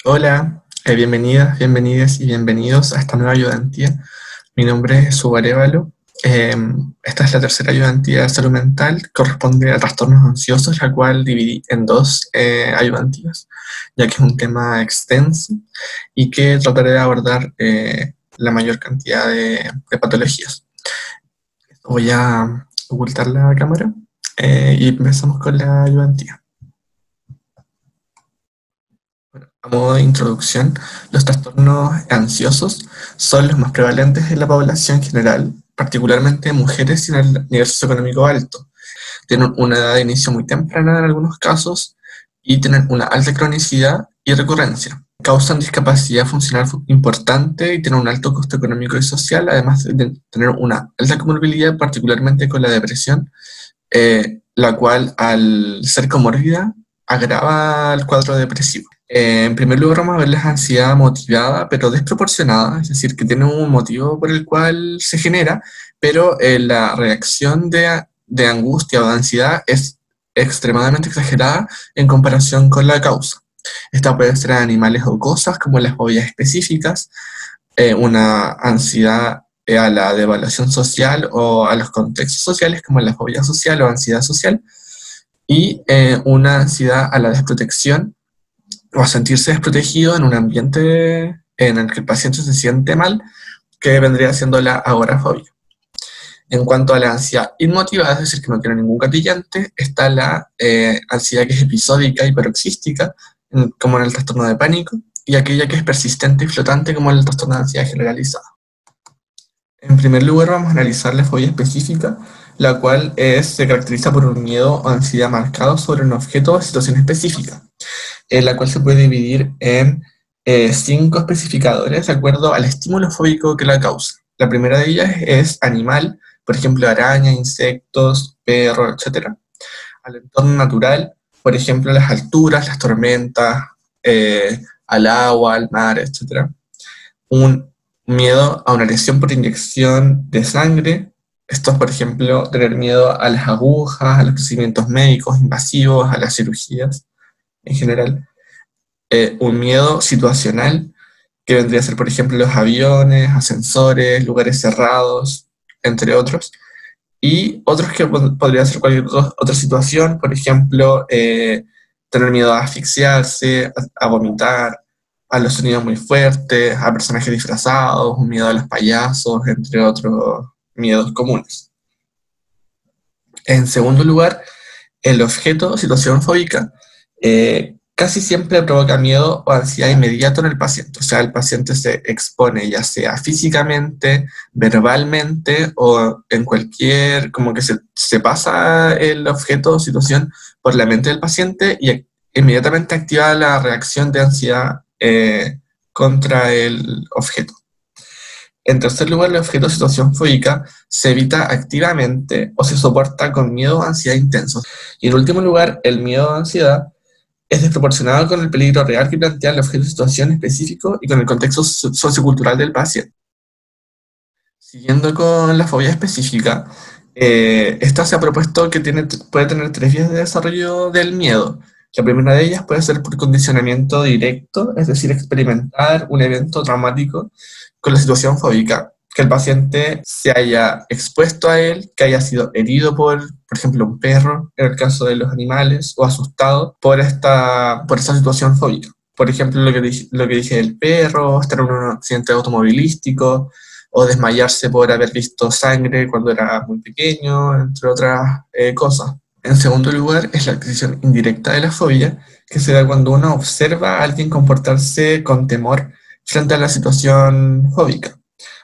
Hola, bienvenidas, bienvenidas y bienvenidos a esta nueva ayudantía. Mi nombre es Jesús Arévalo. Esta es la tercera ayudantía de salud mental, corresponde a trastornos ansiosos, la cual dividí en dos ayudantías, ya que es un tema extenso y que trataré de abordar la mayor cantidad de patologías. Voy a ocultar la cámara y empezamos con la ayudantía. A modo de introducción, los trastornos ansiosos son los más prevalentes en la población general, particularmente mujeres sin el nivel socioeconómico alto. Tienen una edad de inicio muy temprana en algunos casos y tienen una alta cronicidad y recurrencia. Causan discapacidad funcional importante y tienen un alto costo económico y social, además de tener una alta comorbilidad, particularmente con la depresión, la cual al ser comórbida agrava el cuadro depresivo. En primer lugar, vamos a ver la ansiedad motivada, pero desproporcionada, es decir, que tiene un motivo por el cual se genera, pero la reacción de angustia o de ansiedad es extremadamente exagerada en comparación con la causa. Esta puede ser a animales o cosas, como las fobias específicas, una ansiedad a la devaluación social o a los contextos sociales, como la fobia social o ansiedad social, y una ansiedad a la desprotección o a sentirse desprotegido en un ambiente en el que el paciente se siente mal, que vendría siendo la agorafobia. En cuanto a la ansiedad inmotivada, es decir, que no tiene ningún gatillante, está la ansiedad que es episódica y paroxística, como en el trastorno de pánico, y aquella que es persistente y flotante, como en el trastorno de ansiedad generalizada. En primer lugar, vamos a analizar la fobia específica, la cual se caracteriza por un miedo o ansiedad marcado sobre un objeto o situación específica, la cual se puede dividir en 5 especificadores de acuerdo al estímulo fóbico que la causa. La primera de ellas es animal, por ejemplo, araña, insectos, perro, etc. Al entorno natural, por ejemplo, las alturas, las tormentas, al agua, al mar, etc. Un miedo a una lesión por inyección de sangre. Esto es, por ejemplo, tener miedo a las agujas, a los procedimientos médicos invasivos, a las cirugías en general. Un miedo situacional, que vendría a ser, por ejemplo, los aviones, ascensores, lugares cerrados, entre otros. Y otros que podría ser cualquier otra situación, por ejemplo, tener miedo a asfixiarse, a vomitar, a los sonidos muy fuertes, a personajes disfrazados, un miedo a los payasos, entre otros miedos comunes. En segundo lugar, el objeto o situación fóbica casi siempre provoca miedo o ansiedad inmediato en el paciente. O sea, el paciente se expone ya sea físicamente, verbalmente o en cualquier, como que se pasa el objeto o situación por la mente del paciente y inmediatamente activa la reacción de ansiedad contra el objeto. En tercer lugar, el objeto o situación fóbica se evita activamente o se soporta con miedo o ansiedad intensos. Y en último lugar, el miedo o ansiedad es desproporcionado con el peligro real que plantea el objeto o situación específico y con el contexto sociocultural del paciente. Siguiendo con la fobia específica, esta se ha propuesto que puede tener 3 vías de desarrollo del miedo. La primera de ellas puede ser por condicionamiento directo, es decir, experimentar un evento traumático con la situación fóbica, que el paciente se haya expuesto a él, que haya sido herido por ejemplo, un perro, en el caso de los animales, o asustado por esta situación fóbica. Por ejemplo, lo que dije del perro, estar en un accidente automovilístico, o desmayarse por haber visto sangre cuando era muy pequeño, entre otras cosas. En segundo lugar, es la adquisición indirecta de la fobia, que se da cuando uno observa a alguien comportarse con temor frente a la situación fóbica,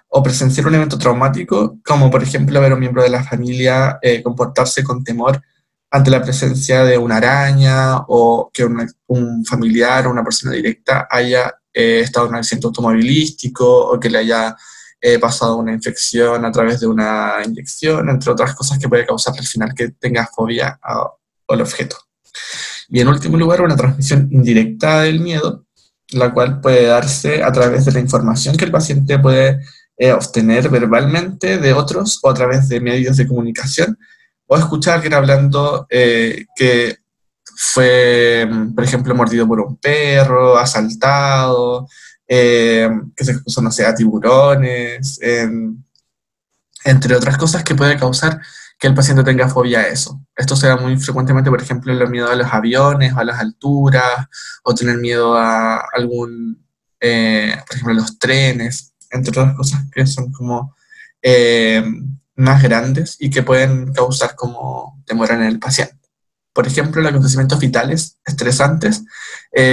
o presenciar un evento traumático, como por ejemplo ver a un miembro de la familia comportarse con temor ante la presencia de una araña, o que un familiar o una persona directa haya estado en un accidente automovilístico, o que le haya pasado una infección a través de una inyección, entre otras cosas que puede causar al final que tenga fobia al objeto. Y en último lugar, una transmisión indirecta del miedo, la cual puede darse a través de la información que el paciente puede obtener verbalmente de otros o a través de medios de comunicación, o escuchar a alguien hablando que fue, por ejemplo, mordido por un perro, asaltado, que se expuso, no sé, a tiburones, entre otras cosas que puede causar que el paciente tenga fobia a eso. Esto se da muy frecuentemente, por ejemplo, el miedo a los aviones, o a las alturas, o tener miedo a algún, por ejemplo, a los trenes, entre otras cosas que son como eh, más grandes y que pueden causar como demora en el paciente. Por ejemplo, los acontecimientos vitales estresantes,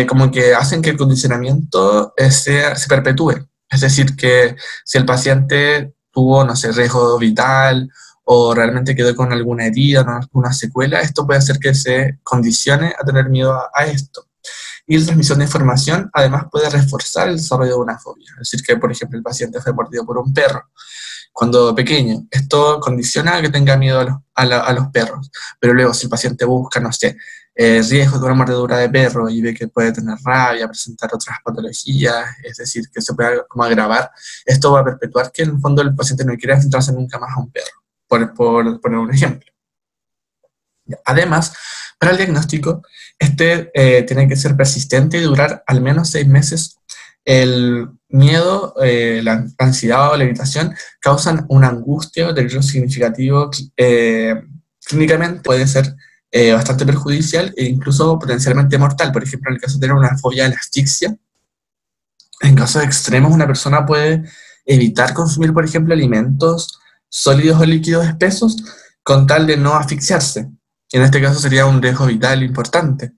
como que hacen que el condicionamiento se perpetúe. Es decir, que si el paciente tuvo, no sé, riesgo vital o realmente quedó con alguna herida o alguna secuela, esto puede hacer que se condicione a tener miedo a esto. Y la transmisión de información además puede reforzar el desarrollo de una fobia. Es decir, que por ejemplo el paciente fue mordido por un perro cuando pequeño. Esto condiciona a que tenga miedo a los perros. Pero luego si el paciente busca, no sé, riesgo de una mordedura de perro y ve que puede tener rabia, presentar otras patologías, es decir, que se puede como agravar, esto va a perpetuar que en el fondo el paciente no quiera enfrentarse nunca más a un perro, por poner un ejemplo. Además, para el diagnóstico, tiene que ser persistente y durar al menos 6 meses. El miedo, la ansiedad o la irritación causan una angustia o deterioro significativo. Clínicamente puede ser bastante perjudicial e incluso potencialmente mortal. Por ejemplo, en el caso de tener una fobia a la asfixia, en casos extremos una persona puede evitar consumir, por ejemplo, alimentos sólidos o líquidos espesos con tal de no asfixiarse. En este caso sería un riesgo vital importante.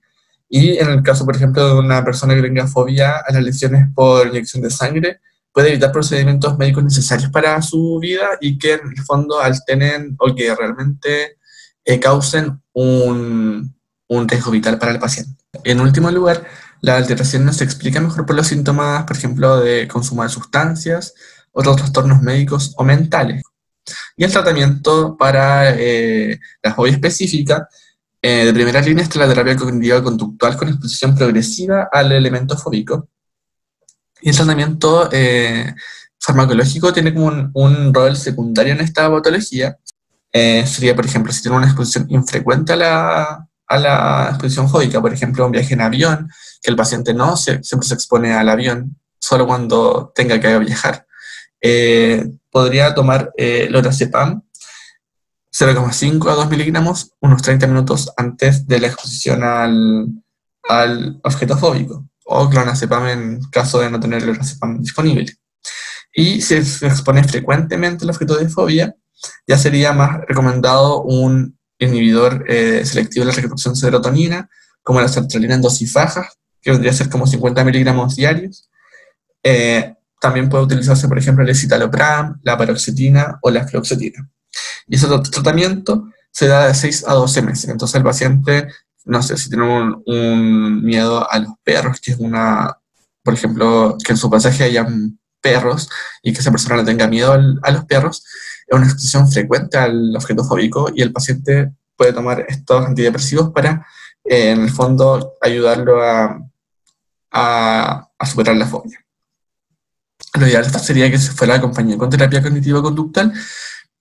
Y en el caso, por ejemplo, de una persona que tenga fobia a las lesiones por inyección de sangre, puede evitar procedimientos médicos necesarios para su vida y que en el fondo alteren o que realmente causen un riesgo vital para el paciente. En último lugar, la alteración no se explica mejor por los síntomas, por ejemplo, de consumo de sustancias, otros trastornos médicos o mentales. Y el tratamiento para la fobia específica, de primera línea está la terapia cognitiva conductual con exposición progresiva al elemento fóbico. Y el tratamiento farmacológico tiene como un rol secundario en esta patología. Sería, por ejemplo, si tiene una exposición infrecuente a la exposición fóbica, por ejemplo, un viaje en avión, que el paciente no siempre se expone al avión, solo cuando tenga que viajar. Podría tomar lorazepam 0,5 a 2 miligramos unos 30 minutos antes de la exposición al objeto fóbico, o clonazepam en caso de no tener lorazepam disponible. Y si se expone frecuentemente al objeto de fobia, ya sería más recomendado un inhibidor selectivo de la recaptación de serotonina, como la sertralina en dosis bajas, que vendría a ser como 50 miligramos diarios. También puede utilizarse, por ejemplo, el escitalopram, la paroxetina o la fluoxetina. Y ese tratamiento se da de 6 a 12 meses. Entonces el paciente, no sé, si tiene un miedo a los perros, que es por ejemplo, que en su pasaje hayan perros y que esa persona le tenga miedo a los perros, es una exposición frecuente al objeto fóbico y el paciente puede tomar estos antidepresivos para, en el fondo, ayudarlo a superar la fobia. Lo ideal sería que se fuera acompañado con terapia cognitivo-conductual,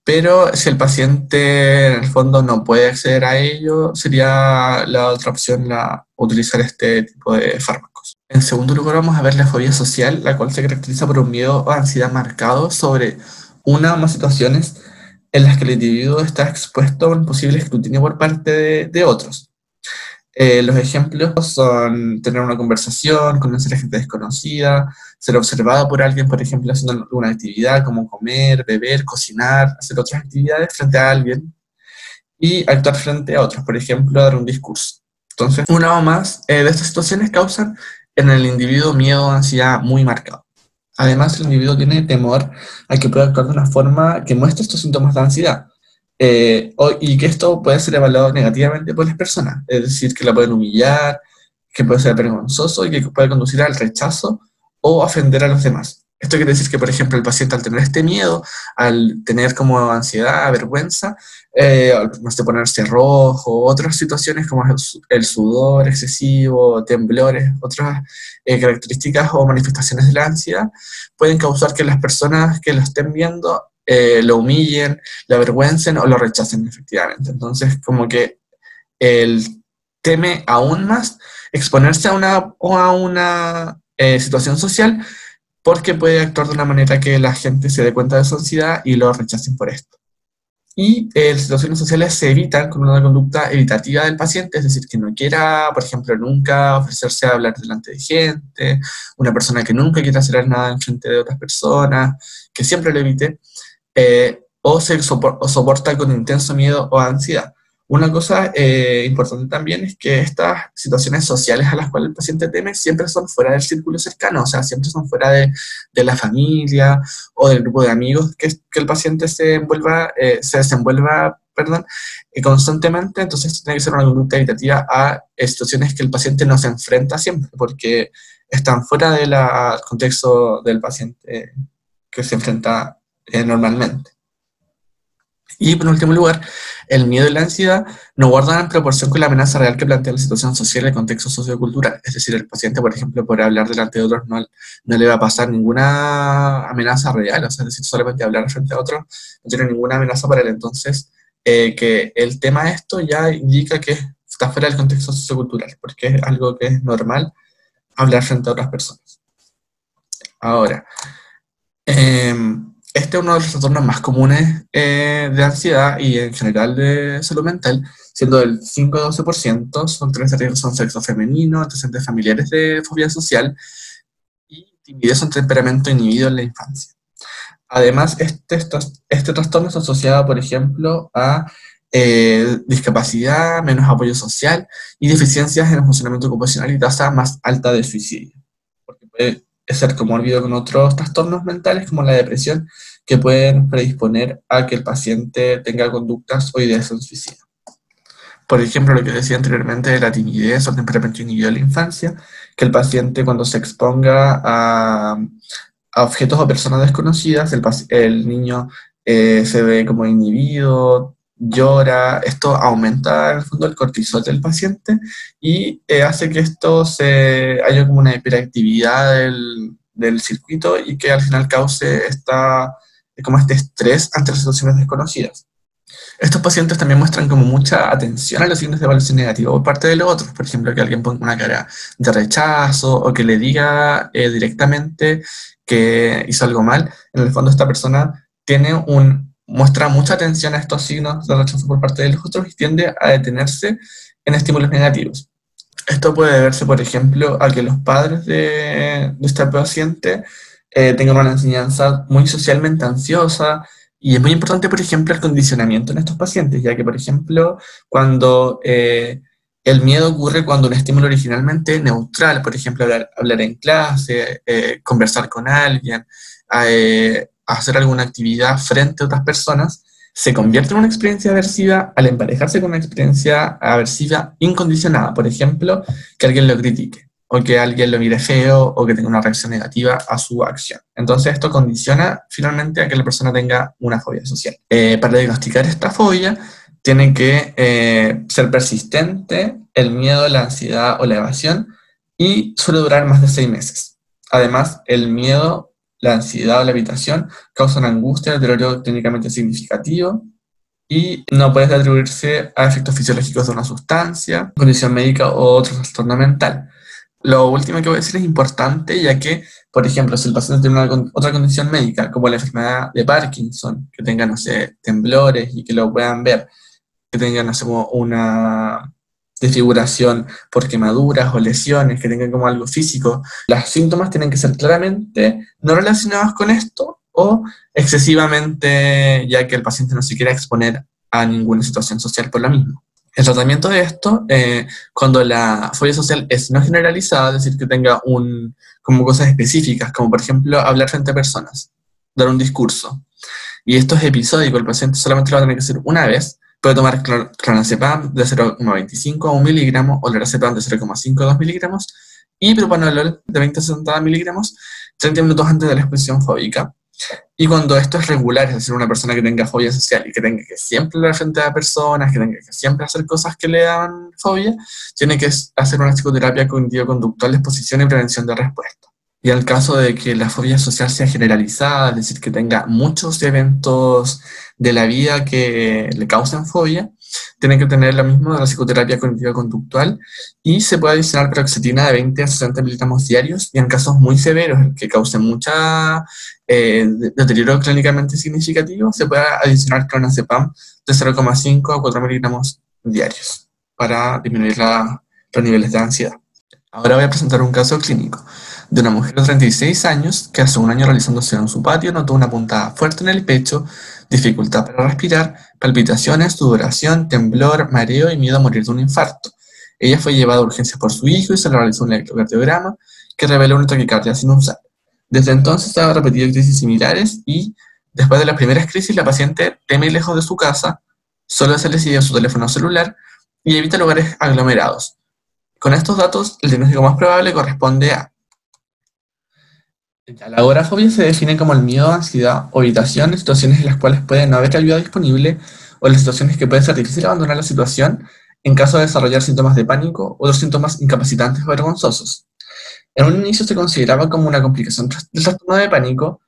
pero si el paciente en el fondo no puede acceder a ello, sería la otra opción utilizar este tipo de fármacos. En segundo lugar vamos a ver la fobia social, la cual se caracteriza por un miedo o ansiedad marcado sobre una o más situaciones en las que el individuo está expuesto a un posible escrutinio por parte de otros. Los ejemplos son tener una conversación, conocer a gente desconocida, ser observado por alguien, por ejemplo, haciendo alguna actividad como comer, beber, cocinar, hacer otras actividades frente a alguien y actuar frente a otros, por ejemplo, dar un discurso. Entonces, una o más de estas situaciones causan en el individuo miedo o ansiedad muy marcado. Además, el individuo tiene temor a que pueda actuar de una forma que muestre estos síntomas de ansiedad. Y que esto puede ser evaluado negativamente por las personas, es decir, que la pueden humillar, que puede ser vergonzoso y que puede conducir al rechazo o ofender a los demás. Esto quiere decir que, por ejemplo, el paciente al tener este miedo, al tener como ansiedad, vergüenza, al ponerse rojo, otras situaciones como el sudor excesivo, temblores, otras características o manifestaciones de la ansiedad, pueden causar que las personas que lo estén viendo lo humillen, lo avergüencen o lo rechacen efectivamente. Entonces, como que el teme aún más exponerse a una situación social porque puede actuar de una manera que la gente se dé cuenta de su ansiedad y lo rechacen por esto. Y las situaciones sociales se evitan con una conducta evitativa del paciente, es decir, que no quiera, por ejemplo, nunca ofrecerse a hablar delante de gente, una persona que nunca quiera hacer nada en frente de otras personas, que siempre lo evite, o soporta con intenso miedo o ansiedad. Una cosa importante también es que estas situaciones sociales a las cuales el paciente teme siempre son fuera del círculo cercano, o sea, siempre son fuera de la familia o del grupo de amigos que el paciente se desenvuelva, perdón, constantemente. Entonces esto tiene que ser una conducta evitativa a situaciones que el paciente no se enfrenta siempre, porque están fuera del contexto del paciente que se enfrenta normalmente. Y por último lugar, el miedo y la ansiedad no guardan en proporción con la amenaza real que plantea la situación social y el contexto sociocultural. Es decir, el paciente, por ejemplo, por hablar delante de otros no le va a pasar ninguna amenaza real, o sea, es decir, solamente hablar frente a otros no tiene ninguna amenaza para él. Entonces, que el tema de esto ya indica que está fuera del contexto sociocultural, porque es algo que es normal hablar frente a otras personas. Ahora, este es uno de los trastornos más comunes de ansiedad y en general de salud mental, siendo del 5-12% son sexo femenino, antecedentes familiares de fobia social y timidez o temperamento inhibido en la infancia. Además, este trastorno es asociado, por ejemplo, a discapacidad, menos apoyo social y deficiencias en el funcionamiento ocupacional y tasa más alta de suicidio, porque puede ser comórbido con otros trastornos mentales como la depresión, que pueden predisponer a que el paciente tenga conductas o ideas en suicidio. Por ejemplo, lo que decía anteriormente de la timidez o temperamento inhibido de la infancia, que el paciente cuando se exponga a objetos o personas desconocidas, el niño se ve como inhibido, llora, esto aumenta en el fondo el cortisol del paciente y hace que haya como una hiperactividad del circuito y que al final cause como este estrés ante las situaciones desconocidas. Estos pacientes también muestran como mucha atención a los signos de evaluación negativa por parte de los otros, por ejemplo, que alguien ponga una cara de rechazo o que le diga directamente que hizo algo mal. En el fondo esta persona muestra mucha atención a estos signos de rechazo por parte de los otros y tiende a detenerse en estímulos negativos. Esto puede deberse, por ejemplo, a que los padres de este paciente tengan una enseñanza muy socialmente ansiosa, y es muy importante, por ejemplo, el condicionamiento en estos pacientes, ya que, por ejemplo, cuando el miedo ocurre cuando un estímulo originalmente neutral, por ejemplo, hablar en clase, conversar con alguien, hacer alguna actividad frente a otras personas, se convierte en una experiencia aversiva al emparejarse con una experiencia aversiva incondicionada. Por ejemplo, que alguien lo critique, o que alguien lo mire feo, o que tenga una reacción negativa a su acción. Entonces esto condiciona finalmente a que la persona tenga una fobia social. Para diagnosticar esta fobia, tiene que ser persistente el miedo, la ansiedad o la evasión, y suele durar más de 6 meses. Además, el miedo, la ansiedad o la evitación causan angustia, deterioro clínicamente significativo, y no puede atribuirse a efectos fisiológicos de una sustancia, condición médica o otro trastorno mental. Lo último que voy a decir es importante, ya que, por ejemplo, si el paciente tiene otra condición médica, como la enfermedad de Parkinson, que tenga, no sé, temblores y que lo puedan ver, que tenga, no sé, como una desfiguración por quemaduras o lesiones, que tengan como algo físico, los síntomas tienen que ser claramente no relacionados con esto o excesivamente, ya que el paciente no se quiera exponer a ninguna situación social por lo mismo. El tratamiento de esto, cuando la fobia social es no generalizada, es decir, que tenga como cosas específicas, como por ejemplo hablar frente a personas, dar un discurso, y esto es episódico, el paciente solamente lo va a tener que hacer una vez, puede tomar clonazepam de 0,25 a 1 miligramo o lorazepam de 0,5 a 2 miligramos y propanolol de 20 a 60 miligramos 30 minutos antes de la exposición fóbica. Y cuando esto es regular, es decir, una persona que tenga fobia social y que tenga que siempre hablar frente a personas, que tenga que siempre hacer cosas que le dan fobia, tiene que hacer una psicoterapia cognitivo-conductual de exposición y prevención de respuesta. Y en el caso de que la fobia social sea generalizada, es decir, que tenga muchos eventos de la vida que le causen fobia, Tiene que tener lo mismo de la psicoterapia cognitiva conductual y se puede adicionar paroxetina de 20 a 60 miligramos diarios y en casos muy severos que causen mucha deterioro clínicamente significativo, se puede adicionar clonazepam de 0,5 a 4 miligramos diarios para disminuir los niveles de ansiedad. Ahora voy a presentar un caso clínico de una mujer de 36 años que hace un año realizándose en su patio notó una puntada fuerte en el pecho, dificultad para respirar, palpitaciones, sudoración, temblor, mareo y miedo a morir de un infarto. Ella fue llevada a urgencias por su hijo y se le realizó un electrocardiograma que reveló una taquicardia sinusal. Desde entonces ha repetido crisis similares y, después de las primeras crisis, la paciente teme lejos de su casa, solo se le sigue su teléfono celular y evita lugares aglomerados. Con estos datos, el diagnóstico más probable corresponde a... La agorafobia se define como el miedo, ansiedad o evitación en situaciones en las cuales puede no haber ayuda disponible o en las situaciones que puede ser difícil abandonar la situación en caso de desarrollar síntomas de pánico o otros síntomas incapacitantes o vergonzosos. En un inicio se consideraba como una complicación del trastorno de pánico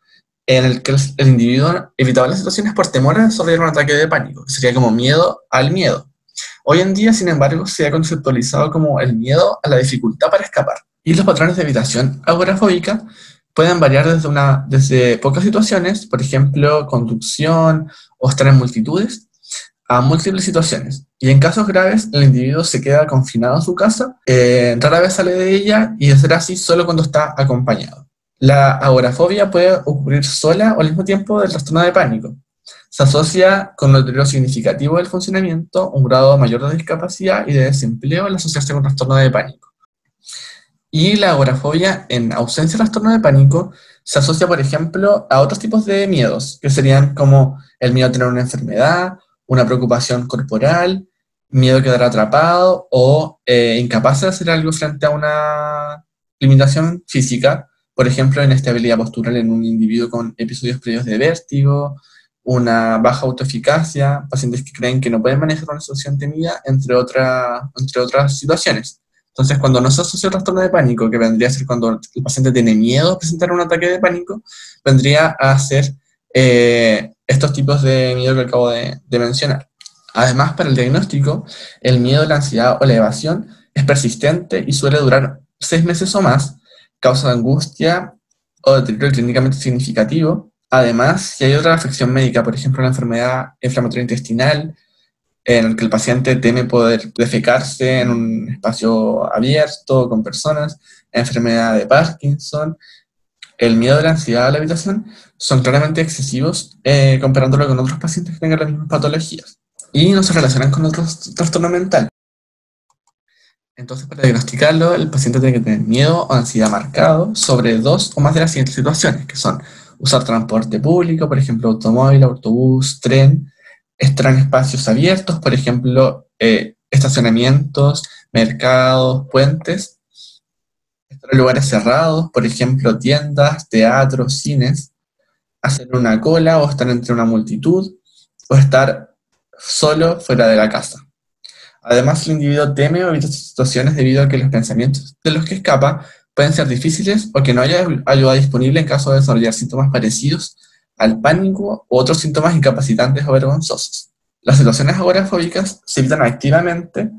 en el que el individuo evitaba las situaciones por temor a desarrollar un ataque de pánico, que sería como miedo al miedo. Hoy en día, sin embargo, se ha conceptualizado como el miedo a la dificultad para escapar. Y los patrones de evitación agorafóbica pueden variar desde pocas situaciones, por ejemplo, conducción o estar en multitudes, a múltiples situaciones. Y en casos graves, el individuo se queda confinado en su casa, rara vez sale de ella y de ser así solo cuando está acompañado. La agorafobia puede ocurrir sola o al mismo tiempo del trastorno de pánico. Se asocia con un deterioro significativo del funcionamiento, un grado mayor de discapacidad y de desempleo al asociarse con trastorno de pánico. Y la agorafobia, en ausencia de trastorno de pánico, se asocia, por ejemplo, a otros tipos de miedos, que serían como el miedo a tener una enfermedad, una preocupación corporal, miedo a quedar atrapado o incapaz de hacer algo frente a una limitación física, por ejemplo, inestabilidad postural en un individuo con episodios previos de vértigo, una baja autoeficacia, pacientes que creen que no pueden manejar una situación temida, entre otras situaciones. Entonces, cuando no se asocia el trastorno de pánico, que vendría a ser cuando el paciente tiene miedo a presentar un ataque de pánico, vendría a ser estos tipos de miedo que acabo de mencionar. Además, para el diagnóstico, el miedo, la ansiedad o la evasión es persistente y suele durar 6 meses o más, causa angustia o deterioro clínicamente significativo. Además, si hay otra afección médica, por ejemplo, la enfermedad inflamatoria intestinal, en el que el paciente teme poder defecarse en un espacio abierto, con personas, enfermedad de Parkinson, el miedo, la ansiedad a la habitación, son claramente excesivos comparándolo con otros pacientes que tengan las mismas patologías y no se relacionan con otros trastornos mentales. Entonces, para diagnosticarlo, el paciente tiene que tener miedo o ansiedad marcado sobre 2 o más de las siguientes situaciones, que son usar transporte público, por ejemplo, automóvil, autobús, tren, estar en espacios abiertos, por ejemplo, estacionamientos, mercados, puentes, estar en lugares cerrados, por ejemplo, tiendas, teatros, cines, hacer una cola o estar entre una multitud, o estar solo fuera de la casa. Además, el individuo teme o evita situaciones debido a que los pensamientos de los que escapa pueden ser difíciles o que no haya ayuda disponible en caso de desarrollar síntomas parecidos al pánico u otros síntomas incapacitantes o vergonzosos. Las situaciones agorafóbicas se evitan activamente,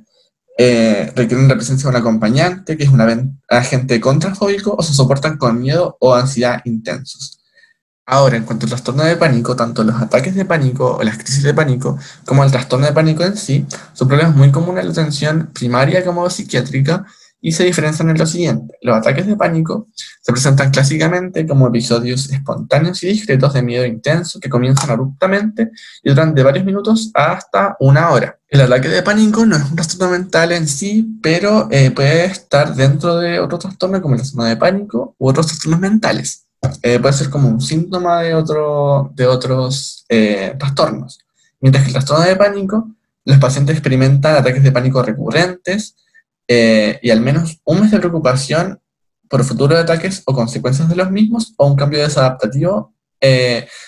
requieren la presencia de un acompañante, que es un agente contrafóbico, o se soportan con miedo o ansiedad intensos. Ahora, en cuanto al trastorno de pánico, tanto los ataques de pánico o las crisis de pánico como el trastorno de pánico en sí son problemas muy comunes en la atención primaria como psiquiátrica y se diferencian en lo siguiente. Los ataques de pánico se presentan clásicamente como episodios espontáneos y discretos de miedo intenso que comienzan abruptamente y duran de varios minutos hasta 1 hora. El ataque de pánico no es un trastorno mental en sí, pero puede estar dentro de otro trastorno como el trastorno de pánico u otros trastornos mentales. Puede ser como un síntoma de otros trastornos. Mientras que el trastorno de pánico, los pacientes experimentan ataques de pánico recurrentes y al menos un mes de preocupación por futuros ataques o consecuencias de los mismos o un cambio desadaptativo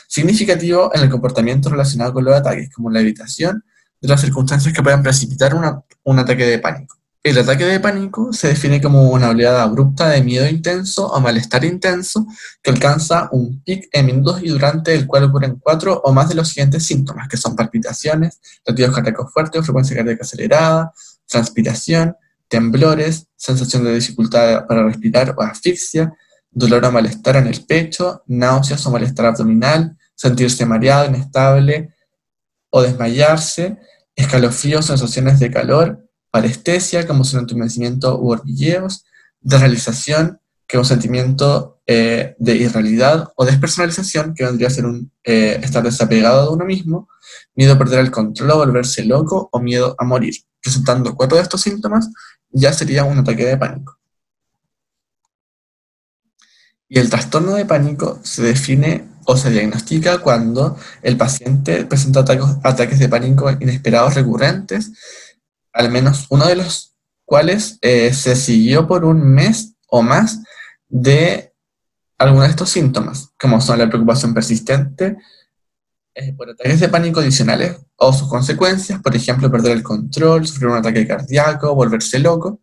significativo en el comportamiento relacionado con los ataques, como la evitación de las circunstancias que puedan precipitar un ataque de pánico. El ataque de pánico se define como una oleada abrupta de miedo intenso o malestar intenso que alcanza un pic en minutos y durante el cual ocurren 4 o más de los siguientes síntomas, que son palpitaciones, latidos cardíacos fuertes, frecuencia cardíaca acelerada, transpiración, temblores, sensación de dificultad para respirar o asfixia, dolor o malestar en el pecho, náuseas o malestar abdominal, sentirse mareado, inestable o desmayarse, escalofríos, sensaciones de calor, parestesia, como un entumecimiento u hormigueos, desrealización, que es un sentimiento de irrealidad, o despersonalización, que vendría a ser estar desapegado de uno mismo, miedo a perder el control o volverse loco, o miedo a morir. Presentando 4 de estos síntomas, ya sería un ataque de pánico. Y el trastorno de pánico se define o se diagnostica cuando el paciente presenta ataques de pánico inesperados recurrentes, al menos uno de los cuales se siguió por un mes o más de algunos de estos síntomas, como son la preocupación persistente por ataques de pánico adicionales o sus consecuencias, por ejemplo, perder el control, sufrir un ataque cardíaco, volverse loco,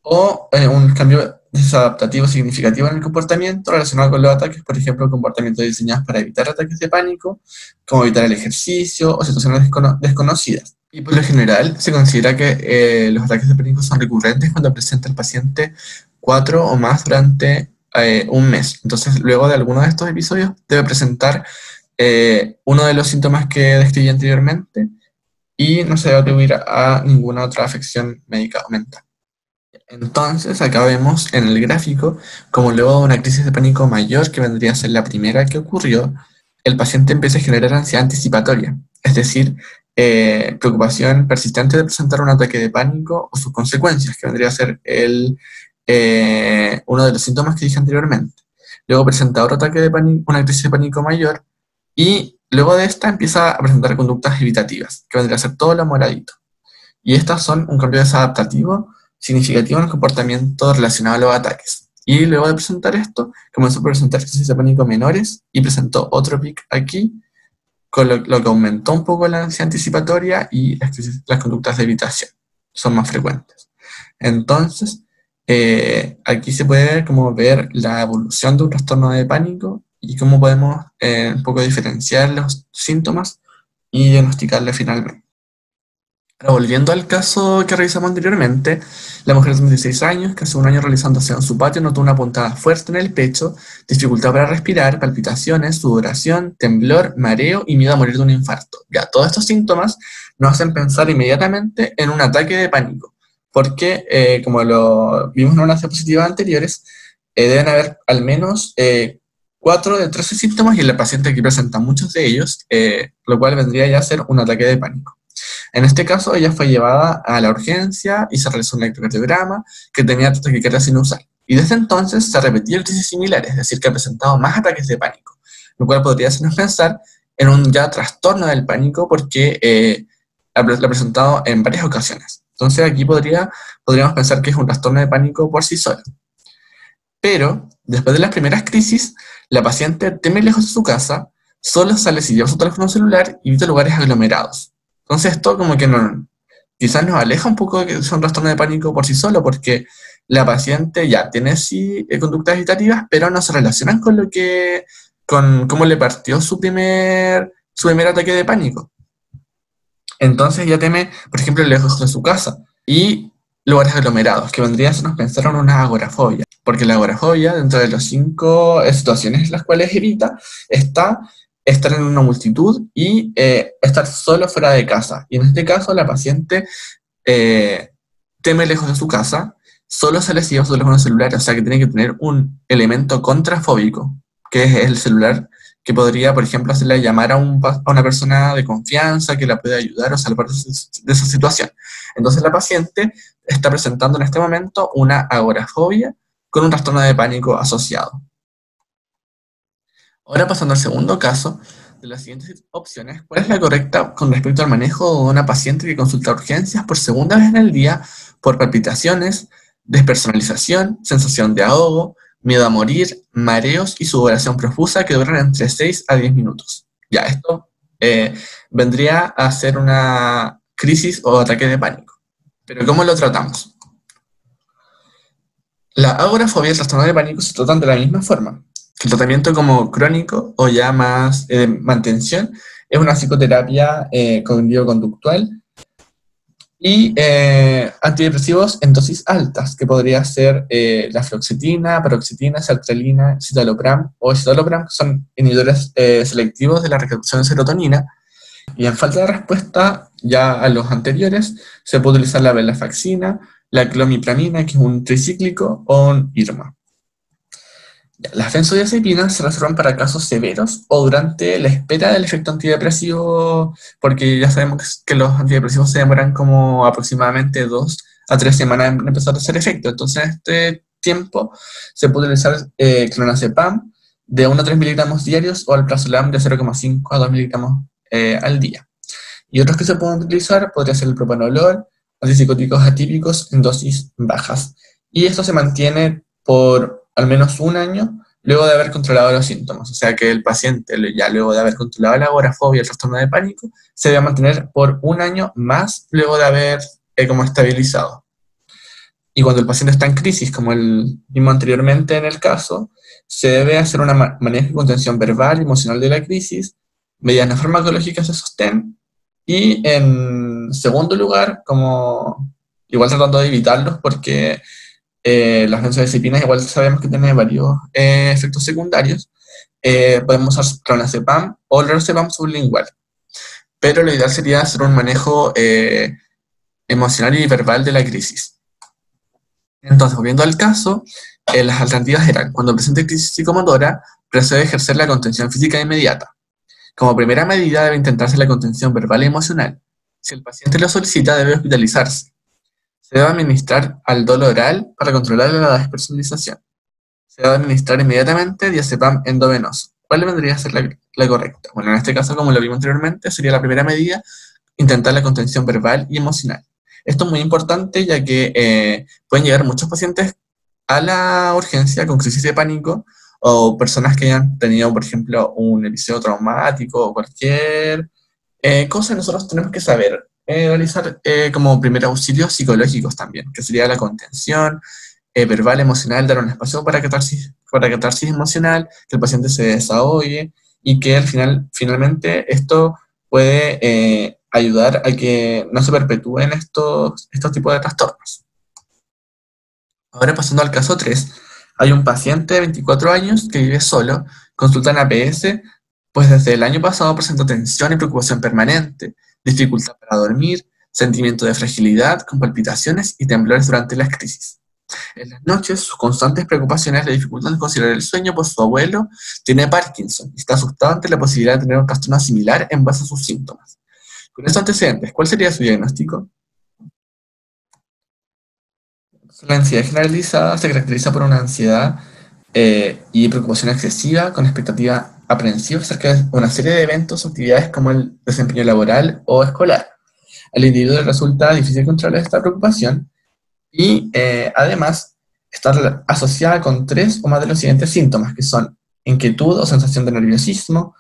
o un cambio desadaptativo significativo en el comportamiento relacionado con los ataques, por ejemplo, comportamientos diseñados para evitar ataques de pánico, como evitar el ejercicio o situaciones desconocidas. Y por lo general se considera que los ataques de pánico son recurrentes cuando presenta el paciente 4 o más durante un mes. Entonces, luego de alguno de estos episodios, debe presentar uno de los síntomas que describí anteriormente y no se debe atribuir a ninguna otra afección médica o mental. Entonces, acá vemos en el gráfico como luego de una crisis de pánico mayor, que vendría a ser la primera que ocurrió, el paciente empieza a generar ansiedad anticipatoria, es decir, preocupación persistente de presentar un ataque de pánico o sus consecuencias, que vendría a ser uno de los síntomas que dije anteriormente. Luego presenta otro ataque de pánico, una crisis de pánico mayor, y luego de esta empieza a presentar conductas evitativas, que vendría a ser todo lo moradito. Y estas son un cambio desadaptativo significativo en el comportamiento relacionado a los ataques. Y luego de presentar esto, comenzó a presentar crisis de pánico menores y presentó otro pic aquí, con lo que aumentó un poco la ansiedad anticipatoria y las conductas de evitación son más frecuentes. Entonces, aquí se puede como ver la evolución de un trastorno de pánico y cómo podemos un poco diferenciar los síntomas y diagnosticarle finalmente. Ahora, volviendo al caso que revisamos anteriormente, la mujer de 36 años, que hace un año realizándose en su patio, notó una puntada fuerte en el pecho, dificultad para respirar, palpitaciones, sudoración, temblor, mareo y miedo a morir de un infarto. Ya, todos estos síntomas nos hacen pensar inmediatamente en un ataque de pánico, porque, como lo vimos en unas diapositivas anteriores, deben haber al menos 4 de 13 síntomas y en la paciente aquí presenta muchos de ellos, lo cual vendría ya a ser un ataque de pánico. En este caso, ella fue llevada a la urgencia y se realizó un electrocardiograma que tenía taquicardia sinusal. Y desde entonces se repetían crisis similares, es decir, que ha presentado más ataques de pánico, lo cual podría hacernos pensar en un ya trastorno del pánico porque lo ha presentado en varias ocasiones. Entonces aquí podríamos pensar que es un trastorno de pánico por sí solo. Pero, después de las primeras crisis, la paciente teme lejos de su casa, solo sale si lleva su teléfono celular y evita lugares aglomerados. Entonces esto como que quizás nos aleja un poco de que sea un trastorno de pánico por sí solo, porque la paciente ya tiene sí conductas evitativas, pero no se relacionan con cómo le partió su primer ataque de pánico. Entonces ella teme, por ejemplo, lejos de su casa y lugares aglomerados, que vendría a hacernos pensar en una agorafobia, porque la agorafobia, dentro de las 5 situaciones en las cuales evita, está estar en una multitud y estar solo fuera de casa. Y en este caso la paciente teme lejos de su casa, solo sale si lleva su teléfono celular, o sea que tiene que tener un elemento contrafóbico, que es el celular, que podría, por ejemplo, hacerle llamar a una persona de confianza que la pueda ayudar o salvar de esa situación. Entonces la paciente está presentando en este momento una agorafobia con un trastorno de pánico asociado. Ahora pasando al segundo caso, de las siguientes opciones, ¿cuál es la correcta con respecto al manejo de una paciente que consulta urgencias por segunda vez en el día por palpitaciones, despersonalización, sensación de ahogo, miedo a morir, mareos y sudoración profusa que duran entre 6 a 10 minutos? Ya, esto vendría a ser una crisis o ataque de pánico. Pero ¿cómo lo tratamos? La agorafobia y el trastorno de pánico se tratan de la misma forma. El tratamiento como crónico o ya más mantención es una psicoterapia cognitivo-conductual y antidepresivos en dosis altas, que podría ser la fluoxetina, paroxetina, sertralina, citalopram o escitalopram, que son inhibidores selectivos de la recaptación de serotonina. Y en falta de respuesta ya a los anteriores, se puede utilizar la venlafaxina, la clomipramina, que es un tricíclico, o un IRMA. Las benzodiazepinas se reservan para casos severos o durante la espera del efecto antidepresivo, porque ya sabemos que los antidepresivos se demoran como aproximadamente 2 a 3 semanas en empezar a hacer efecto. Entonces, en este tiempo se puede utilizar clonazepam de 1 a 3 miligramos diarios o alprazolam de 0,5 a 2 miligramos al día. Y otros que se pueden utilizar podría ser el propanolol, antipsicóticos atípicos en dosis bajas. Y esto se mantiene por al menos un año luego de haber controlado los síntomas. O sea que el paciente, ya luego de haber controlado la agorafobia y el trastorno de pánico, se debe mantener por un año más luego de haber como estabilizado. Y cuando el paciente está en crisis, como el mismo anteriormente en el caso, se debe hacer una manejo y contención verbal y emocional de la crisis, medidas farmacológicas de sostén, y en segundo lugar, como igual tratando de evitarlos porque las benzodiazepinas igual sabemos que tienen varios efectos secundarios, podemos usar clonazepam o lorazepam sublingual. Pero lo ideal sería hacer un manejo emocional y verbal de la crisis. Entonces, volviendo al caso, las alternativas eran, cuando presente crisis psicomotora, procede a ejercer la contención física inmediata. Como primera medida debe intentarse la contención verbal y emocional. Si el paciente lo solicita, debe hospitalizarse. Se debe administrar aldol oral para controlar la despersonalización. Se debe administrar inmediatamente diazepam endovenoso. ¿Cuál vendría a ser la correcta? Bueno, en este caso, como lo vimos anteriormente, sería la primera medida, intentar la contención verbal y emocional. Esto es muy importante ya que pueden llegar muchos pacientes a la urgencia con crisis de pánico o personas que hayan tenido, por ejemplo, un episodio traumático o cualquier cosa. Nosotros tenemos que saber realizar como primer auxilios psicológicos también, que sería la contención verbal, emocional, dar un espacio para catarsis emocional, que el paciente se desahogue y que al final, finalmente, esto puede ayudar a que no se perpetúen estos tipos de trastornos. Ahora pasando al caso 3, hay un paciente de 24 años que vive solo, consulta en APS, pues desde el año pasado presenta tensión y preocupación permanente, dificultad para dormir, sentimiento de fragilidad, con palpitaciones y temblores durante las crisis. En las noches, sus constantes preocupaciones le dificultan conciliar el sueño, pues su abuelo tiene Parkinson y está asustado ante la posibilidad de tener un trastorno similar en base a sus síntomas. Con estos antecedentes, ¿cuál sería su diagnóstico? La ansiedad generalizada se caracteriza por una ansiedad y preocupación excesiva con expectativa aprensiva acerca de una serie de eventos o actividades como el desempeño laboral o escolar. Al individuo le resulta difícil controlar esta preocupación y además está asociada con 3 o más de los siguientes síntomas, que son inquietud o sensación de nerviosismo,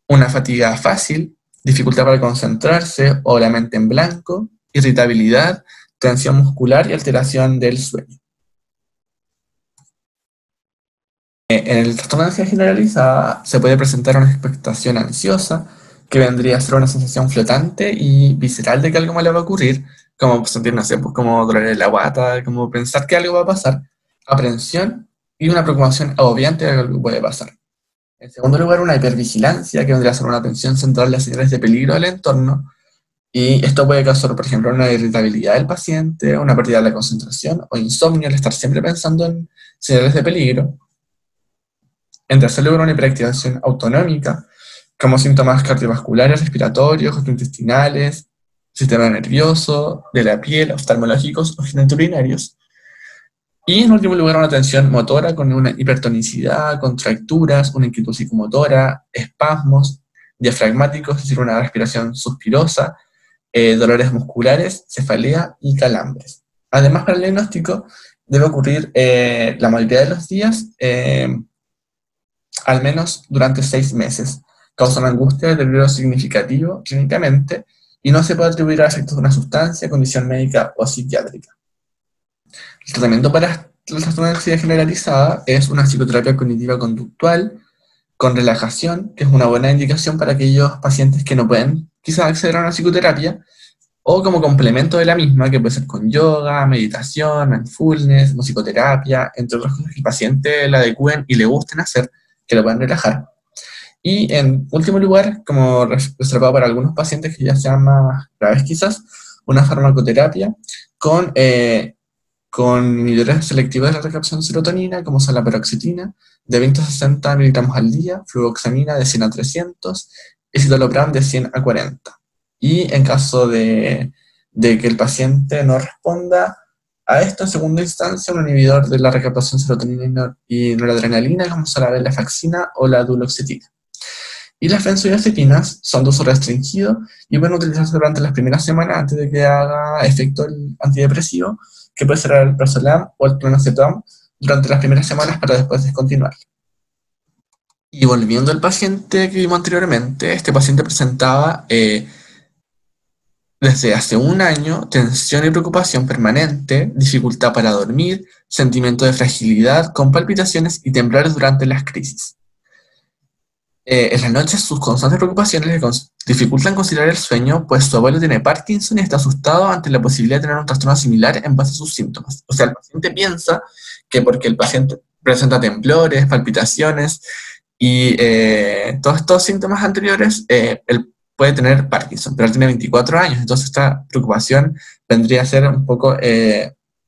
una fatiga fácil, dificultad para concentrarse o la mente en blanco, irritabilidad, tensión muscular y alteración del sueño. En el trastorno de ansiedad generalizada se puede presentar una expectación ansiosa, que vendría a ser una sensación flotante y visceral de que algo malo va a ocurrir, como sentir, no sé, pues como dolor en la guata, como pensar que algo va a pasar, aprensión y una preocupación agobiante de que algo puede pasar. En segundo lugar, una hipervigilancia, que vendría a ser una atención central en las señales de peligro del entorno, y esto puede causar, por ejemplo, una irritabilidad del paciente, una pérdida de la concentración o insomnio al estar siempre pensando en señales de peligro. En tercer lugar, una hiperactivación autonómica, como síntomas cardiovasculares, respiratorios, gastrointestinales, sistema nervioso, de la piel, oftalmológicos o genitourinarios. Y en último lugar, una tensión motora con una hipertonicidad, contracturas, una inquietud psicomotora, espasmos diafragmáticos, es decir, una respiración suspirosa, dolores musculares, cefalea y calambres. Además, para el diagnóstico debe ocurrir la mayoría de los días, al menos durante 6 meses. Causa una angustia de deterioro significativo clínicamente y no se puede atribuir a efectos de una sustancia, condición médica o psiquiátrica. El tratamiento para el trastorno de ansiedad generalizada es una psicoterapia cognitiva conductual con relajación, que es una buena indicación para aquellos pacientes que no pueden quizás acceder a una psicoterapia, o como complemento de la misma, que puede ser con yoga, meditación, mindfulness, musicoterapia, entre otras cosas que el paciente le adecúen y le gusten hacer, que lo puedan relajar. Y en último lugar, como reservado para algunos pacientes que ya sean más graves quizás, una farmacoterapia con inhibidores selectivos de la reabsorción de serotonina, como son la paroxetina, de 20 a 60 miligramos al día, fluvoxamina de 100 a 300, y citalopram de 100 a 40. Y en caso de que el paciente no responda a esto, en segunda instancia, un inhibidor de la recaptación de serotonina y noradrenalina, como son la venlafaxina o la duloxetina. Y las benzodiazepinas son de uso restringido y pueden utilizarse durante las primeras semanas antes de que haga efecto el antidepresivo, que puede ser el prazolam o el clonazepam, durante las primeras semanas para después descontinuar. Y volviendo al paciente que vimos anteriormente, este paciente presentaba desde hace un año tensión y preocupación permanente, dificultad para dormir, sentimiento de fragilidad con palpitaciones y temblores durante las crisis. En las noches sus constantes preocupaciones le dificultan conciliar el sueño, pues su abuelo tiene Parkinson y está asustado ante la posibilidad de tener un trastorno similar en base a sus síntomas. O sea, el paciente piensa que porque el paciente presenta temblores, palpitaciones y todos estos síntomas anteriores, él puede tener Parkinson, pero él tiene 24 años, entonces esta preocupación vendría a ser un poco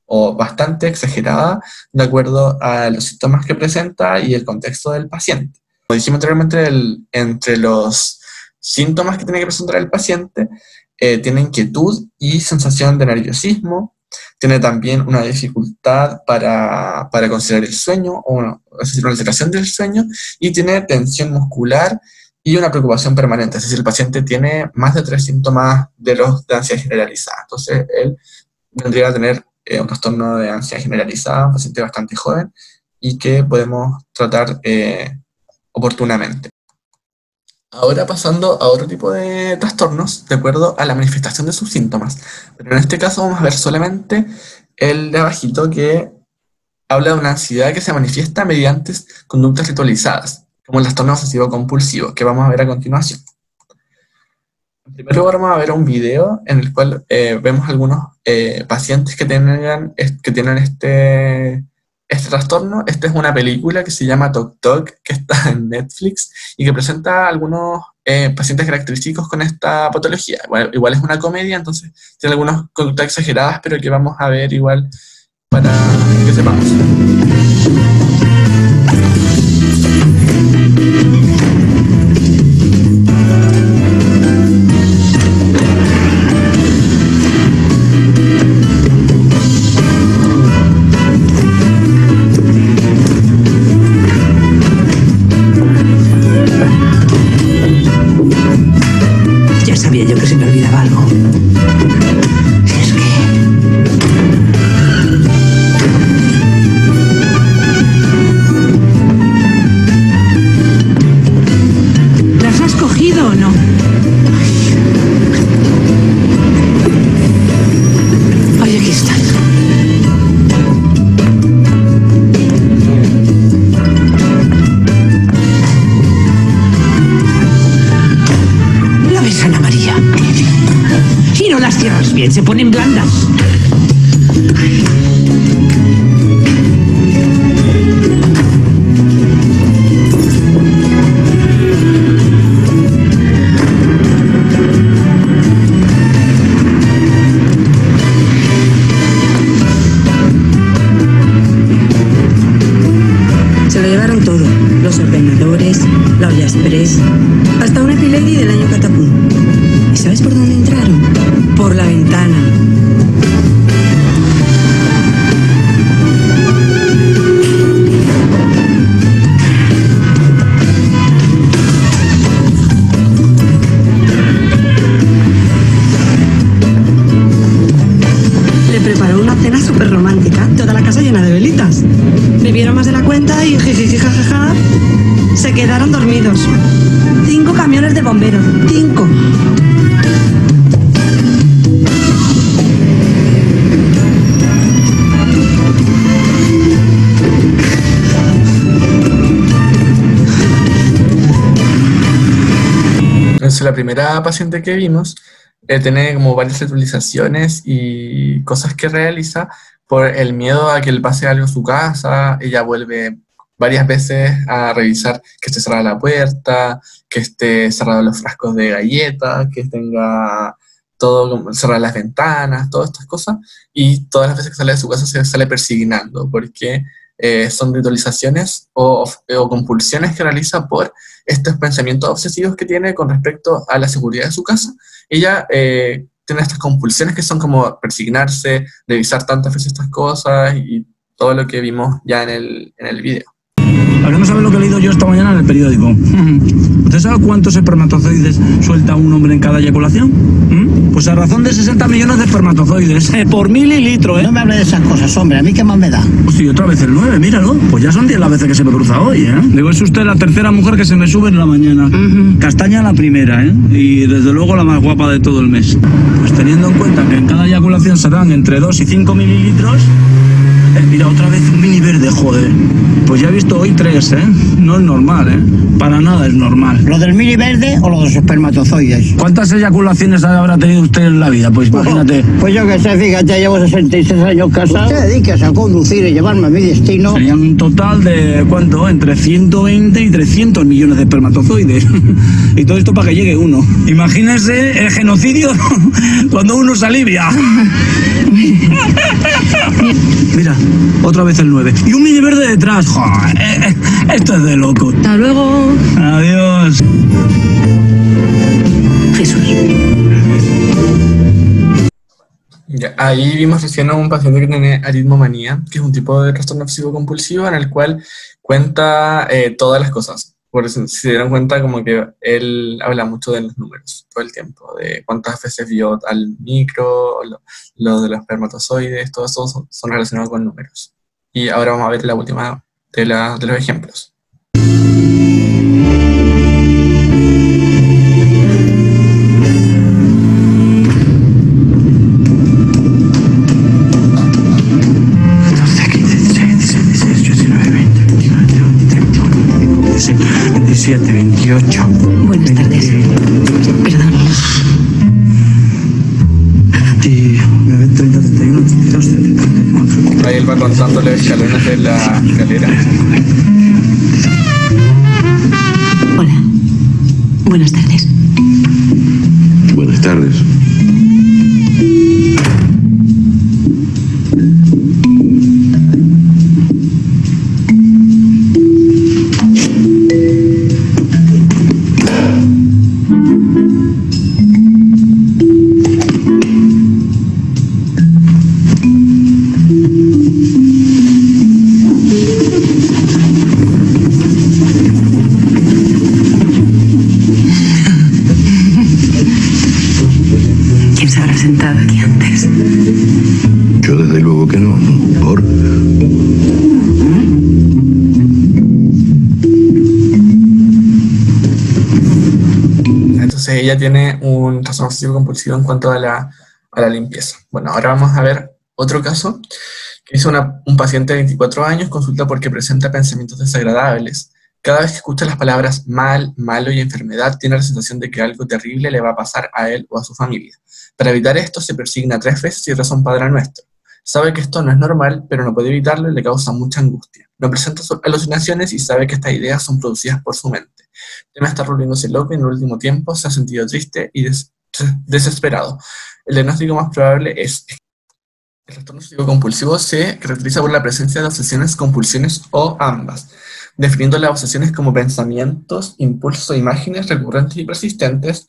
o bastante exagerada de acuerdo a los síntomas que presenta y el contexto del paciente. Como dijimos anteriormente, entre los síntomas que tiene que presentar el paciente, tiene inquietud y sensación de nerviosismo, tiene también una dificultad para conciliar el sueño, es decir, una alteración del sueño, y tiene tensión muscular y una preocupación permanente, es decir, el paciente tiene más de 3 síntomas de los de ansiedad generalizada. Entonces, él vendría a tener un trastorno de ansiedad generalizada, un paciente bastante joven, y que podemos tratar oportunamente. Ahora pasando a otro tipo de trastornos, de acuerdo a la manifestación de sus síntomas. Pero en este caso vamos a ver solamente el de abajito, que habla de una ansiedad que se manifiesta mediante conductas ritualizadas, como el trastorno obsesivo compulsivo, que vamos a ver a continuación. En primer lugar vamos a ver un video en el cual vemos algunos pacientes que tienen este trastorno. Esta es una película que se llama Tok Tok, que está en Netflix y que presenta algunos pacientes característicos con esta patología. Igual es una comedia, entonces tiene algunas conductas exageradas, pero que vamos a ver igual para que sepamos. Sabía yo que se me olvidaba algo. Es que... ¿Las has cogido o no? Ay, aquí están. Ana María. Si no las cierras bien, se ponen blandas. Se lo llevaron todo. Los ordenadores, la olla express, hasta una Epilady del año Catapum. ¿Y sabes por dónde entraron? Por la ventana. Le preparó una cena súper romántica, toda la casa llena de velitas. Bebieron más de la cuenta y jijiji jajaja, se quedaron dormidos. 5 camiones de bomberos, 5. Entonces la primera paciente que vimos tiene como varias utilizaciones y cosas que realiza por el miedo a que le pase algo en su casa. Ella vuelve varias veces a revisar que esté cerrada la puerta, que esté cerrados los frascos de galletas, que tenga todo, cerrar las ventanas, todas estas cosas, y todas las veces que sale de su casa se sale persignando, porque son ritualizaciones o compulsiones que realiza por estos pensamientos obsesivos que tiene con respecto a la seguridad de su casa. Ella tiene estas compulsiones que son como persignarse, revisar tantas veces estas cosas y todo lo que vimos ya en el video. Ahora no sabes lo que he leído yo esta mañana en el periódico. ¿Usted sabe cuántos espermatozoides suelta un hombre en cada eyaculación? Pues a razón de 60 millones de espermatozoides por mililitro, ¿eh? No me hable de esas cosas, hombre. ¿A mí qué más me da? Pues sí, otra vez el 9, míralo. Pues ya son 10 las veces que se me cruza hoy, ¿eh? Digo, es usted la tercera mujer que se me sube en la mañana. Castaña la primera, ¿eh? Y desde luego la más guapa de todo el mes. Pues teniendo en cuenta que en cada eyaculación se dan entre 2 y 5 mililitros... mira, otra vez un mini verde, joder. Pues ya he visto hoy 3, ¿eh? No es normal, ¿eh? Para nada es normal. ¿Lo del mini verde o lo de los espermatozoides? ¿Cuántas eyaculaciones habrá tenido usted en la vida? Pues imagínate. Pues yo que sé, fíjate, llevo 66 años casado. Usted dedíquese a conducir y llevarme a mi destino. Serían un total de, ¿cuánto? Entre 120 y 300 millones de espermatozoides. Y todo esto para que llegue uno. Imagínense el genocidio cuando uno se alivia. Mira, otra vez el 9. Y un mini verde detrás. Joder, esto es de loco. Hasta luego. Adiós. Jesús. Ya, ahí vimos recién a un paciente que tiene aritmomanía, que es un tipo de trastorno obsesivo compulsivo en el cual cuenta todas las cosas. Por eso, si se dieron cuenta, como que él habla mucho de los números todo el tiempo, de cuántas veces vio al micro, lo de los espermatozoides, todo eso son relacionados con números. Y ahora vamos a ver la última de los ejemplos. Buenas tardes. Perdón. 29, 30, 31, 32, 34. Ahí él va contando los escalones de la escalera. Hola. Buenas tardes. Buenas tardes. ¿Quién se habrá sentado aquí antes? Yo desde luego que no, ¿no? ¿Por? Entonces ella tiene un trastorno obsesivo compulsivo en cuanto a la limpieza. Bueno, ahora vamos a ver otro caso que hizo un paciente de 24 años, consulta porque presenta pensamientos desagradables. Cada vez que escucha las palabras mal, malo y enfermedad, tiene la sensación de que algo terrible le va a pasar a él o a su familia. Para evitar esto, se persigna 3 veces y reza un Padre Nuestro. Sabe que esto no es normal, pero no puede evitarlo y le causa mucha angustia. No presenta alucinaciones y sabe que estas ideas son producidas por su mente. Teme estar volviéndose loco y en el último tiempo se ha sentido triste y desesperado. El diagnóstico más probable es el trastorno obsesivo compulsivo se caracteriza por la presencia de obsesiones, compulsiones o ambas, definiendo las obsesiones como pensamientos, impulsos o imágenes recurrentes y persistentes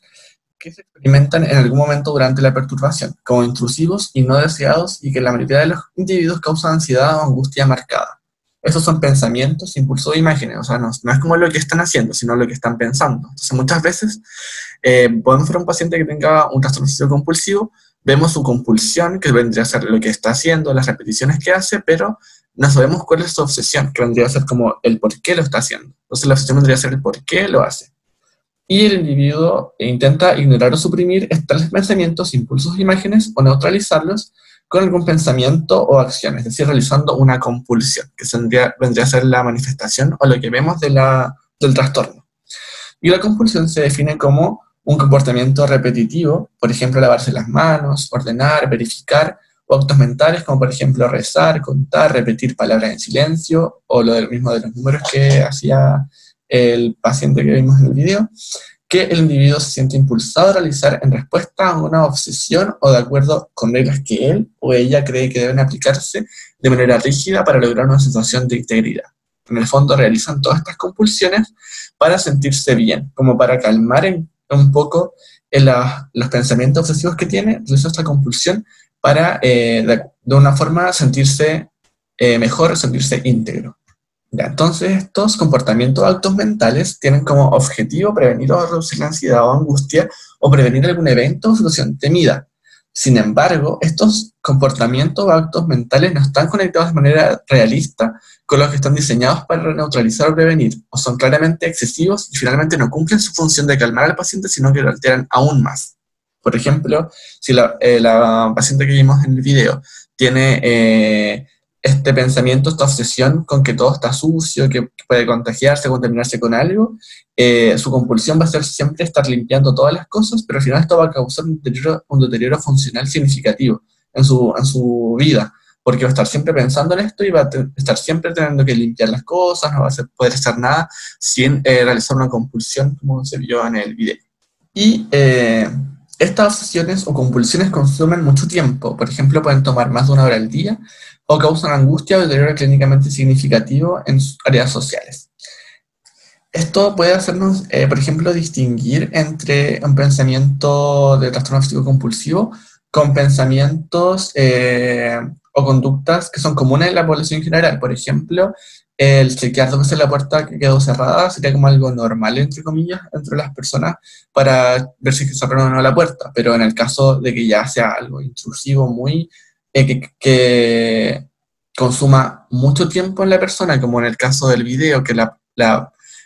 que se experimentan en algún momento durante la perturbación, como intrusivos y no deseados y que en la mayoría de los individuos causan ansiedad o angustia marcada. Esos son pensamientos, impulsos o imágenes, o sea, no es como lo que están haciendo, sino lo que están pensando. Entonces muchas veces podemos ver a un paciente que tenga un trastorno obsesivo compulsivo, vemos su compulsión, que vendría a ser lo que está haciendo, las repeticiones que hace, pero no sabemos cuál es su obsesión, que vendría a ser como el por qué lo está haciendo. Entonces la obsesión vendría a ser el por qué lo hace. Y el individuo intenta ignorar o suprimir tales pensamientos, impulsos, imágenes o neutralizarlos con algún pensamiento o acción, es decir, realizando una compulsión, que vendría a ser la manifestación o lo que vemos del trastorno. Y la compulsión se define como un comportamiento repetitivo, por ejemplo, lavarse las manos, ordenar, verificar, o actos mentales, como por ejemplo rezar, contar, repetir palabras en silencio, o lo del mismo de los números que hacía el paciente que vimos en el video, que el individuo se siente impulsado a realizar en respuesta a una obsesión o de acuerdo con reglas que él o ella cree que deben aplicarse de manera rígida para lograr una sensación de integridad. En el fondo realizan todas estas compulsiones para sentirse bien, como para calmar un poco los pensamientos obsesivos que tiene, realizan esta compulsión para de una forma sentirse mejor, sentirse íntegro. Ya, entonces estos comportamientos o actos mentales tienen como objetivo prevenir o reducir la ansiedad o angustia o prevenir algún evento o situación temida. Sin embargo, estos comportamientos o actos mentales no están conectados de manera realista con los que están diseñados para neutralizar o prevenir, o son claramente excesivos y finalmente no cumplen su función de calmar al paciente, sino que lo alteran aún más. Por ejemplo, si la paciente que vimos en el video tiene este pensamiento, esta obsesión con que todo está sucio, que puede contagiarse, contaminarse con algo, su compulsión va a ser siempre estar limpiando todas las cosas, pero al final esto va a causar un deterioro funcional significativo en su vida, porque va a estar siempre pensando en esto y va a estar siempre teniendo que limpiar las cosas, no va a poder hacer nada sin realizar una compulsión, como se vio en el video. Y estas obsesiones o compulsiones consumen mucho tiempo, por ejemplo, pueden tomar más de 1 hora al día, o causan angustia o deterioro clínicamente significativo en sus áreas sociales. Esto puede hacernos, por ejemplo, distinguir entre un pensamiento de trastorno obsesivo compulsivo con pensamientos o conductas que son comunes en la población en general. Por ejemplo, el chequear 2 veces la puerta que quedó cerrada sería como algo normal, entre comillas, entre las personas para ver si cerraron o no la puerta. Pero en el caso de que ya sea algo intrusivo, muy que consuma mucho tiempo en la persona, como en el caso del video, que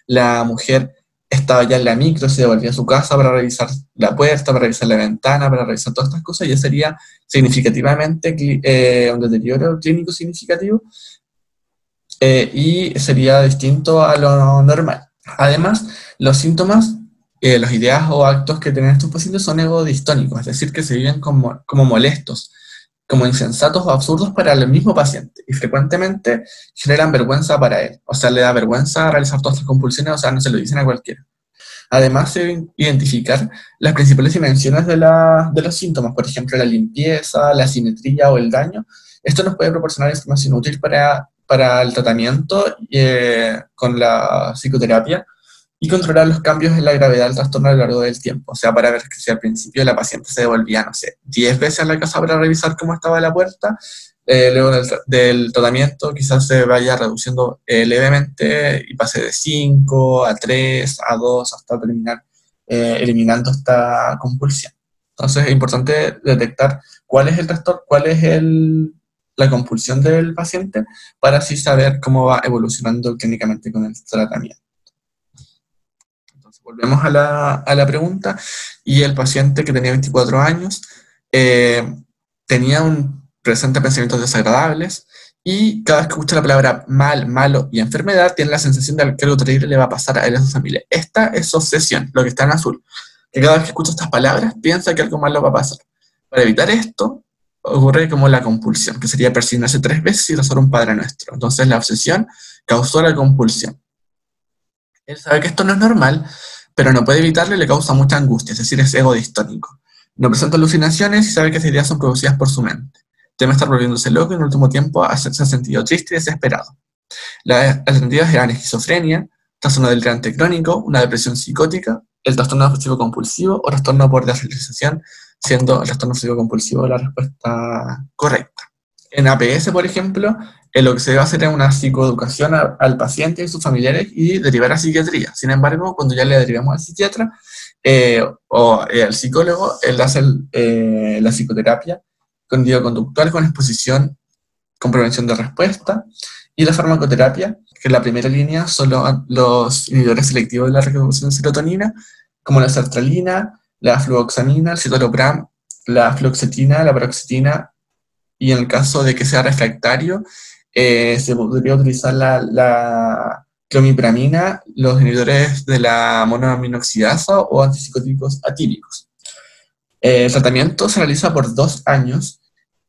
la mujer estaba ya en la micro, se devolvía a su casa para revisar la puerta, para revisar la ventana, para revisar todas estas cosas, ya sería significativamente un deterioro clínico significativo y sería distinto a lo normal. Además, los síntomas, las ideas o actos que tienen estos pacientes son egodistónicos, es decir, que se viven como molestos, como insensatos o absurdos para el mismo paciente, y frecuentemente generan vergüenza para él, o sea, le da vergüenza realizar todas estas compulsiones, o sea, no se lo dicen a cualquiera. Además, se deben identificar las principales dimensiones de los síntomas, por ejemplo, la limpieza, la simetría o el daño. Esto nos puede proporcionar información útil para el tratamiento con la psicoterapia, y controlar los cambios en la gravedad del trastorno a lo largo del tiempo. O sea, para ver que si al principio la paciente se devolvía, no sé, 10 veces a la casa para revisar cómo estaba la puerta, luego del tratamiento quizás se vaya reduciendo levemente y pase de 5 a 3 a 2 hasta terminar eliminando esta compulsión. Entonces es importante detectar cuál es el trastorno, cuál es la compulsión del paciente, para así saber cómo va evolucionando clínicamente con el tratamiento. Volvemos a la pregunta, y el paciente que tenía 24 años tenía presenta pensamientos desagradables, y cada vez que escucha la palabra mal, malo y enfermedad, tiene la sensación de que algo terrible le va a pasar a él y a su familia. Esta es obsesión, lo que está en azul, que cada vez que escucha estas palabras piensa que algo malo va a pasar. Para evitar esto, ocurre como la compulsión, que sería persignarse 3 veces y rezar un Padre Nuestro. Entonces la obsesión causó la compulsión. Él sabe que esto no es normal, pero no puede evitarlo y le causa mucha angustia, es decir, es egodistónico. No presenta alucinaciones y sabe que esas ideas son producidas por su mente. Teme estar volviéndose loco y en el último tiempo se ha sentido triste y desesperado. Las alternativas eran esquizofrenia, trastorno delirante crónico, una depresión psicótica, el trastorno obsesivo compulsivo o trastorno por desrealización, siendo el trastorno obsesivo compulsivo la respuesta correcta. En APS, por ejemplo, lo que se debe hacer es una psicoeducación al paciente y sus familiares y derivar a psiquiatría. Sin embargo, cuando ya le derivamos al psiquiatra o al psicólogo, él hace la psicoterapia cognitivo-conductual con exposición, con prevención de respuesta, y la farmacoterapia, que en la primera línea son los inhibidores selectivos de la recaptación de serotonina, como la sertralina, la fluoxamina, el citalopram, la fluoxetina, la paroxetina, y en el caso de que sea refractario, se podría utilizar la clomipramina, los inhibidores de la monoaminoxidasa o antipsicóticos atípicos. El tratamiento se realiza por 2 años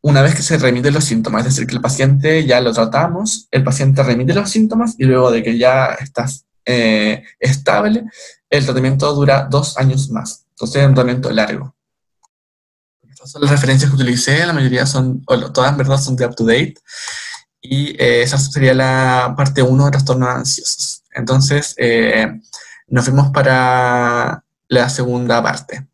una vez que se remiten los síntomas, es decir, que el paciente ya lo tratamos, el paciente remite los síntomas y luego de que ya estás estable, el tratamiento dura 2 años más. Entonces es un tratamiento largo. Estas son las referencias que utilicé, la mayoría son, o todas en verdad son de UpToDate, y esa sería la parte 1 de trastornos ansiosos. Entonces nos fuimos para la segunda parte.